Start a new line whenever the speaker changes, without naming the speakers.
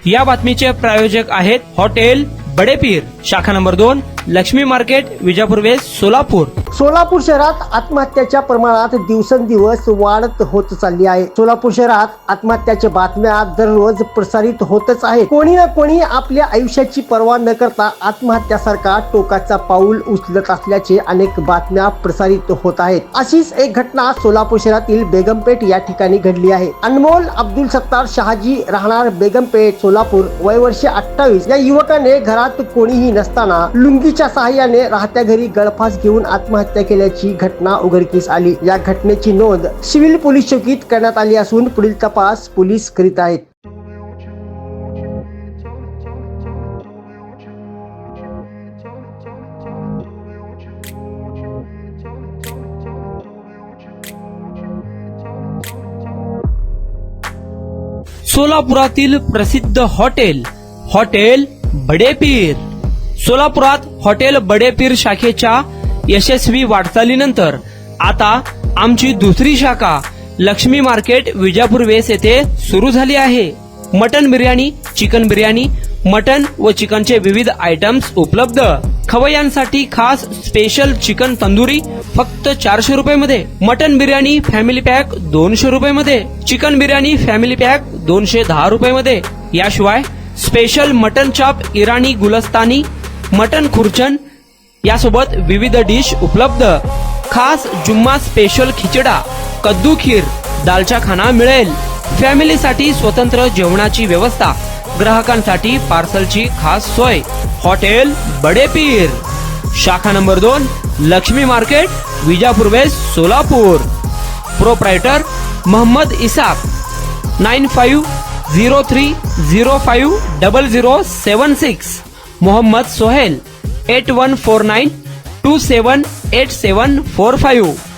या बातमीचे प्रायोजक आहेत हॉटेल बडेपीर, शाखा number 2, Lakshmi market, Vijapur west, Solapur.
Solapur शहरात आत्महत्याच्या प्रमाणात दिवसेंदिवस वाढत होत चालली आहे. सोलापूर शहरात आत्महत्याच्या बातम्या दररोज प्रसारित होतच आहेत. कोणी ना कोणी आपल्या आयुष्याची पर्वा न करता आत्महत्यासारखा टोकाचा पाऊल उचलत असल्याचे अनेक बातम्या प्रसारित होत आहेत. अशीच एक घटना सोलापूर शहरातील बेगमपेठ या ठिकाणी घडली आहे. अनमोल अब्दुल सत्तार शहाजी, राहणार बेगमपेठ, सोलापूर, वय वर्ष 28 या युवकाने घरात कोणीही नसताना लुंगीच्या सहाय्याने राहत्या घरी गळफास घेऊन आत्महत्या केल्याची घटना उघडकीस आली. या घटनेची नोंद सिव्हिल पोलीस चौकीत करण्यात आली असून पुढील तपास पोलीस करीत आहेत.
सोलापुरातील प्रसिद्ध हॉटेल बडेपीर. सोलापुरात हॉटेल बडेपीर शाखेच्या यशस्वी वाटचालीनंतर आता आमची दुसरी शाखा लक्ष्मी मार्केट, विजापूर वेस्ट येथे सुरू झाली आहे. Mutton biryani, chicken biryani, mutton व चिकनचे विविध आयटम्स उपलब्ध. खवय्यांसाठी खास स्पेशल चिकन तंदुरी फक्त 400 रुपये मध्ये. मटन बिर्याणी फॅमिली पॅक 200 रुपये मध्ये. चिकन बिर्याणी फॅमिली पॅक 210 रुपये मध्ये. याशिवाय स्पेशल मटन चॉप, इराणी गुलस्तानी, मटन खुर्चन यासोबत विविध डिश उपलब्ध. खास जुम्मा स्पेशल खिचडा, कद्दू खीर, दालचा खाना मिळेल. फॅमिलीसाठी स्वतंत्र जेवणाची व्यवस्था, ग्राहकांसाठी पार्सलची खास सोय. हॉटेल बडेपीर, शाखा number 2, Lakshmi market, Vijapur west, Solapur. Proprietor Mohammed Isak. 9503050076. Mohammed Sohail. 8149278745.